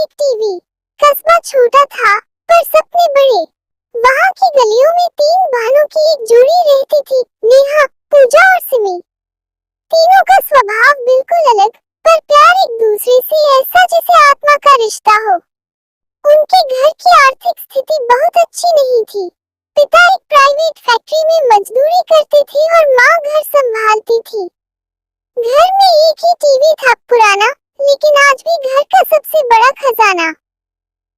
एक टीवी। कस्बा छोटा था पर सपने बड़े। वहाँ की गलियों में तीन बहनों की एक जोड़ी रहती थी, नेहा, पूजा और सिमी। तीनों का स्वभाव बिल्कुल अलग, पर प्यार एक दूसरे से ऐसा जैसे आत्मा का रिश्ता हो। उनके घर की आर्थिक स्थिति बहुत अच्छी नहीं थी। पिता एक प्राइवेट फैक्ट्री में मजदूरी करते थे और माँ घर संभालती थी। घर में एक ही टीवी था, पुराना, लेकिन आज भी घर का सबसे बड़ा खजाना।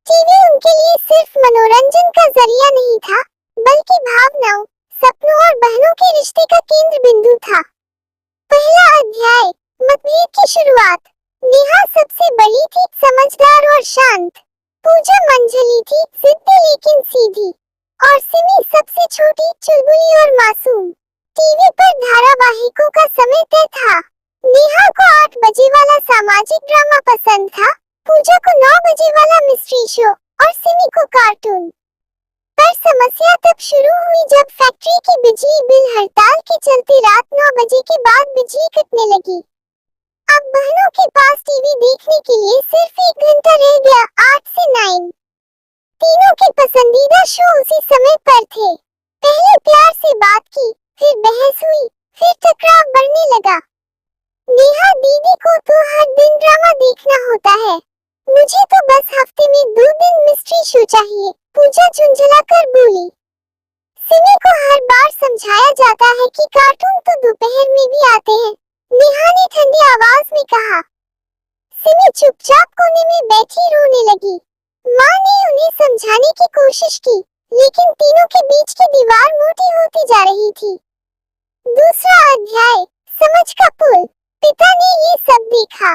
टीवी उनके लिए सिर्फ मनोरंजन का जरिया नहीं था, बल्कि भावनाओं, सपनों और बहनों के रिश्ते का केंद्र बिंदु था। पहला अध्याय, मतभेद की शुरुआत। नेहा सबसे बड़ी थी, समझदार और शांत। पूजा मंझली थी, जिद्दी लेकिन सीधी। और सिमी सबसे छोटी, चुलबुली और मासूम। टीवी पर धारावाहिकों का समय तय था। नेहा को 8 बजे वाला सामाजिक ड्रामा पसंद था, पूजा को 9 बजे वाला मिस्ट्री शो और सिमी को कार्टून। पर समस्या तब शुरू हुई जब फैक्ट्री की बिजली बिल हड़ताल के चलते रात 9 बजे के बाद बिजली कटने लगी। अब बहनों के पास टीवी देखने के लिए सिर्फ 1 घंटा रह गया, 8 से 9। तीनों के पसंदीदा शो उसी समय पर थे। पहले प्यार से बात की, फिर बहस हुई, फिर टकराव बढ़ने लगा। नेहा, दीदी को तो हर दिन ड्रामा देखना होता है, मुझे तो बस हफ्ते में 2 दिन मिस्ट्री शो चाहिए, पूजा झुंझलाकर बोली। सिमी को हर बार समझाया जाता है कि कार्टून तो दोपहर में भी आते हैं, नेहा ने ठंडी आवाज में कहा। सिमी चुपचाप कोने में बैठी रोने लगी। माँ ने उन्हें समझाने की कोशिश की, लेकिन तीनों के बीच की दीवार मोटी होती जा रही थी। दूसरा अध्याय, समझ का पुल। पिता ने ये सब देखा।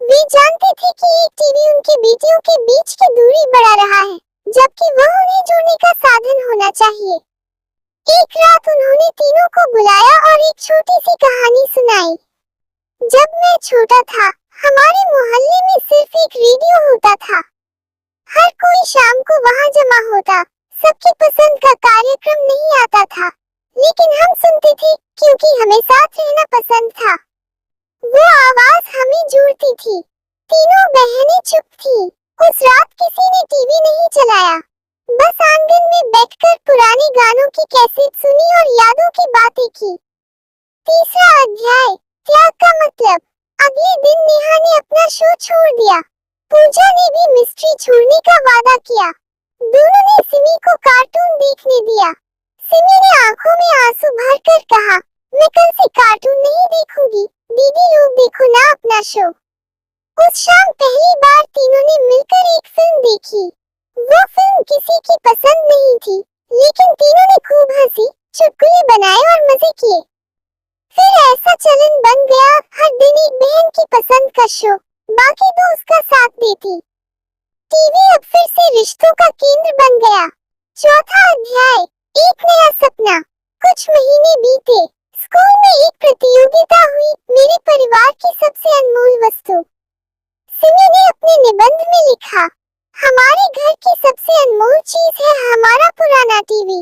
वे जानते थे कि एक टीवी उनकी बेटियों के बीच की दूरी बढ़ा रहा है, जबकि वह उन्हें जोड़ने का साधन होना चाहिए। एक रात उन्होंने तीनों को बुलाया और एक छोटी सी कहानी सुनाई। जब मैं छोटा था, हमारे मोहल्ले में सिर्फ एक रेडियो होता था। हर कोई शाम को वहाँ जमा होता। सबकी पसंद का कार्यक्रम नहीं आता था, लेकिन हम सुनते थे क्योंकि हमें साथ रहना पसंद था। वो आवाज हमें जोड़ती थी। तीनों बहनें चुप थी। उस रात किसी ने टीवी नहीं चलाया, बस आंगन में बैठकर पुराने गानों की कैसेट सुनी और यादों की बातें की। तीसरा अध्याय, त्याग का मतलब। अगले दिन नेहा ने अपना शो छोड़ दिया। पूजा ने भी मिस्ट्री छोड़ने का वादा किया। दोनों ने सिमी को कार्टून देखने दिया। सिमी ने आंखों में आंसू भरकर कहा, मैं कल से कार्टून नहीं देखूंगी, दीदी लोग देखो ना अपना शो। उस शाम पहली बार तीनों ने मिलकर एक फिल्म देखी। वो फिल्म किसी की पसंद नहीं थी, लेकिन तीनों ने खूब हंसी, चुटकुले बनाए और मजे किए। फिर ऐसा चलन बन गया, हर दिन एक बहन की पसंद का शो, बाकी दो उसका साथ देती। टीवी अब फिर से रिश्तों का केंद्र बन गया। चौथा अध्याय, एक नया सपना। कुछ महीने बीते। स्कूल में एक प्रतियोगिता हुई, मेरे परिवार की सबसे अनमोल वस्तु। सिमी ने अपने निबंध में लिखा, हमारे घर की सबसे अनमोल चीज है हमारा पुराना टीवी,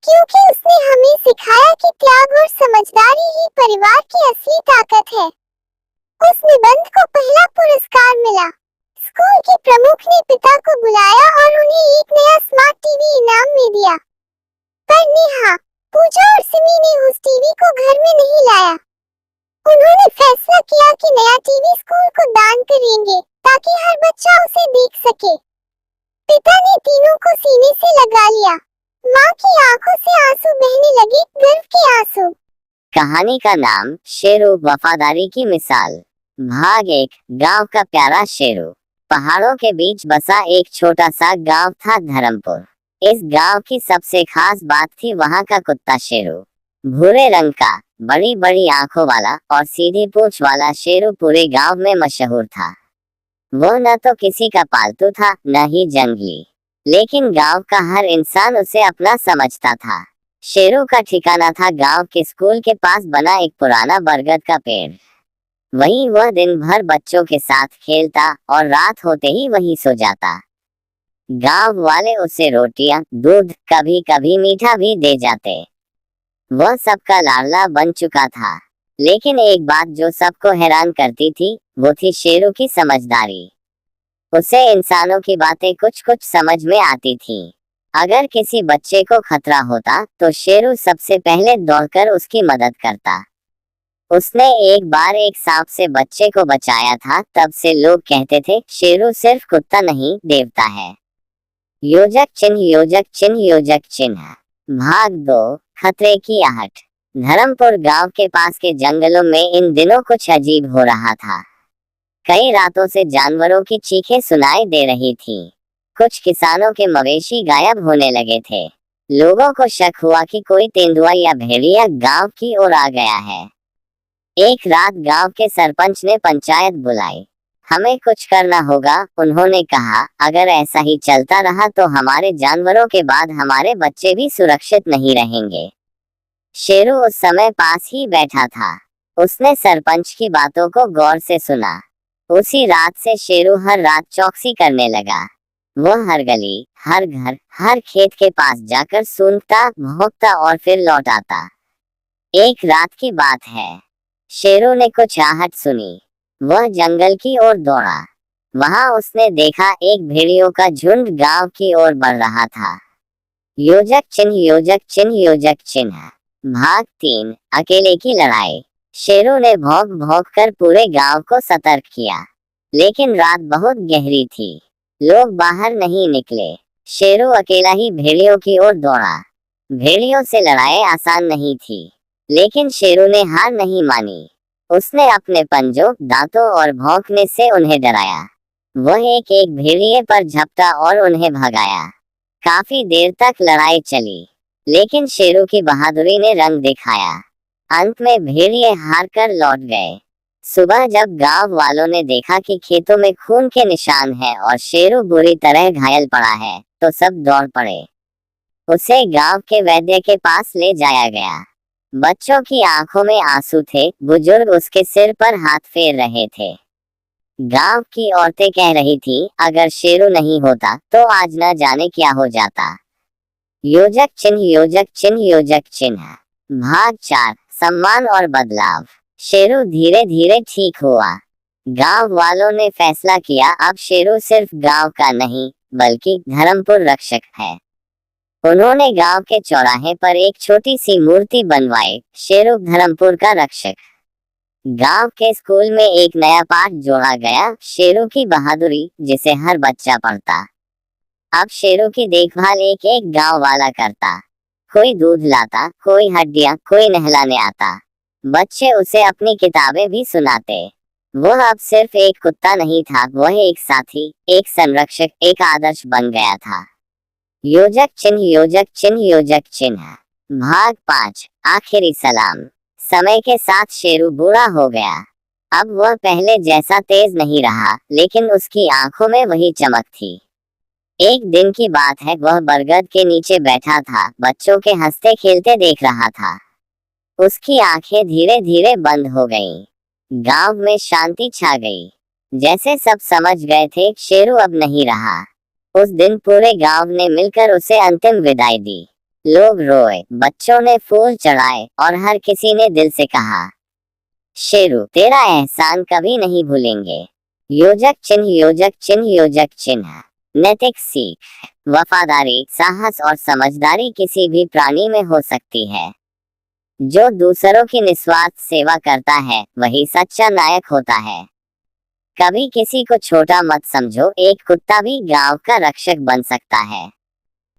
क्योंकि उसने हमें सिखाया कि त्याग और समझदारी ही परिवार की असली ताकत है। उस निबंध को पहला पुरस्कार मिला। स्कूल के प्रमुख ने पिता को बुलाया और उन्हें एक नया स्मार्ट टीवी इनाम में दिया। पर नेहा, पूजा और सिमी ने उस टीवी को घर में नहीं लाया। उन्होंने फैसला किया कि नया टीवी स्कूल को दान करेंगे, ताकि हर बच्चा उसे देख सके। पिता ने तीनों को सीने से लगा लिया। माँ की आंखों से आंसू बहने लगे, गर्व के आंसू। कहानी का नाम, शेरू, वफादारी की मिसाल। भाग 1, गांव का प्यारा शेरू। पहाड़ों के बीच बसा एक छोटा सा गांव था, धर्मपुर। इस गांव की सबसे खास बात थी वहां का कुत्ता शेरू। भूरे रंग का, बड़ी बड़ी आंखों वाला और सीधी पूंछ वाला शेरू पूरे गांव में मशहूर था। वो न तो किसी का पालतू था, न ही जंगली, लेकिन गांव का हर इंसान उसे अपना समझता था। शेरू का ठिकाना था गांव के स्कूल के पास बना एक पुराना बरगद का पेड़। वहीं वह दिन भर बच्चों के साथ खेलता और रात होते ही वहीं सो जाता। गांव वाले उसे रोटियां, दूध, कभी कभी मीठा भी दे जाते। वह सबका लाडला बन चुका था। लेकिन एक बात जो सबको हैरान करती थी, वो थी शेरू की समझदारी। उसे इंसानों की बातें कुछ कुछ समझ में आती थी। अगर किसी बच्चे को खतरा होता तो शेरू सबसे पहले दौड़कर उसकी मदद करता। उसने एक बार एक सांप से बच्चे को बचाया था, तब से लोग कहते थे शेरू सिर्फ कुत्ता नहीं, देवता है। योजक चिन्ह, योजक चिन्ह, योजक चिन्ह। भाग 2, खतरे की आहट। धर्मपुर गांव के पास के जंगलों में इन दिनों कुछ अजीब हो रहा था। कई रातों से जानवरों की चीखें सुनाई दे रही थी। कुछ किसानों के मवेशी गायब होने लगे थे। लोगों को शक हुआ कि कोई तेंदुआ या भेड़िया गांव की ओर आ गया है। एक रात गांव के सरपंच ने पंचायत बुलाई। हमें कुछ करना होगा, उन्होंने कहा। अगर ऐसा ही चलता रहा तो हमारे जानवरों के बाद हमारे बच्चे भी सुरक्षित नहीं रहेंगे। शेरू उस समय पास ही बैठा था। उसने सरपंच की बातों को गौर से सुना। उसी रात से शेरू हर रात चौकसी करने लगा। वह हर गली, हर घर, हर खेत के पास जाकर सूंघता, भौंकता और फिर लौट आता। एक रात की बात है, शेरू ने कुछ आहट सुनी। वह जंगल की ओर दौड़ा। वहां उसने देखा एक भेड़ियों का झुंड गांव की ओर बढ़ रहा था। योजक चिन्ह, योजक चिन्ह, योजक चिन्ह। भाग 3, अकेले की लड़ाई। शेरू ने भौंक भौंक कर पूरे गांव को सतर्क किया, लेकिन रात बहुत गहरी थी। लोग बाहर नहीं निकले। शेरू अकेला ही भेड़ियों की ओर दौड़ा। भेड़ियों से लड़ाई आसान नहीं थी, लेकिन शेरू ने हार नहीं मानी। उसने अपने पंजों, दांतों और भौंकने से उन्हें डराया। वह एक एक भेड़िए पर झपटा और उन्हें भगाया। काफी देर तक लड़ाई चली, लेकिन शेरू की बहादुरी ने रंग दिखाया। अंत में भेड़िए हार कर लौट गए। सुबह जब गांव वालों ने देखा कि खेतों में खून के निशान हैं और शेरू बुरी तरह घायल पड़ा है, तो सब दौड़ पड़े। उसे गांव के वैद्य के पास ले जाया गया। बच्चों की आंखों में आंसू थे, बुजुर्ग उसके सिर पर हाथ फेर रहे थे। गांव की औरतें कह रही थी, अगर शेरू नहीं होता तो आज न जाने क्या हो जाता। योजक चिन्ह, योजक चिन्ह, योजक चिन्ह। भाग 4, सम्मान और बदलाव। शेरू धीरे धीरे ठीक हुआ। गांव वालों ने फैसला किया, अब शेरू सिर्फ गांव का नहीं बल्कि धर्मपुर रक्षक है। उन्होंने गांव के चौराहे पर एक छोटी सी मूर्ति बनवाई, शेरू धर्मपुर का रक्षक। गांव के स्कूल में एक नया पाठ जोड़ा गया, शेरू की बहादुरी, जिसे हर बच्चा पढ़ता। अब शेरू की देखभाल एक एक गांव वाला करता। कोई दूध लाता, कोई हड्डियां, कोई नहलाने आता। बच्चे उसे अपनी किताबें भी सुनाते। वह अब सिर्फ एक कुत्ता नहीं था, वह एक साथी, एक संरक्षक, एक आदर्श बन गया था। योजक चिन्ह, योजक चिन्ह, योजक चिन्ह। भाग 5, आखिरी सलाम। समय के साथ शेरू बूढ़ा हो गया। अब वह पहले जैसा तेज नहीं रहा, लेकिन उसकी आंखों में वही चमक थी। एक दिन की बात है, वह बरगद के नीचे बैठा था, बच्चों के हंसते खेलते देख रहा था। उसकी आंखें धीरे धीरे बंद हो गईं। गांव में शांति छा गई, जैसे सब समझ गए थे शेरू अब नहीं रहा। उस दिन पूरे गांव ने मिलकर उसे अंतिम विदाई दी। लोग रोए, बच्चों ने फूल चढ़ाए और हर किसी ने दिल से कहा, शेरू तेरा एहसान कभी नहीं भूलेंगे। योजक चिन्ह, योजक चिन्ह, योजक चिन्ह। नैतिक सीख। वफादारी, साहस और समझदारी किसी भी प्राणी में हो सकती है। जो दूसरों की निस्वार्थ सेवा करता है वही सच्चा नायक होता है। कभी किसी को छोटा मत समझो, एक कुत्ता भी गांव का रक्षक बन सकता है।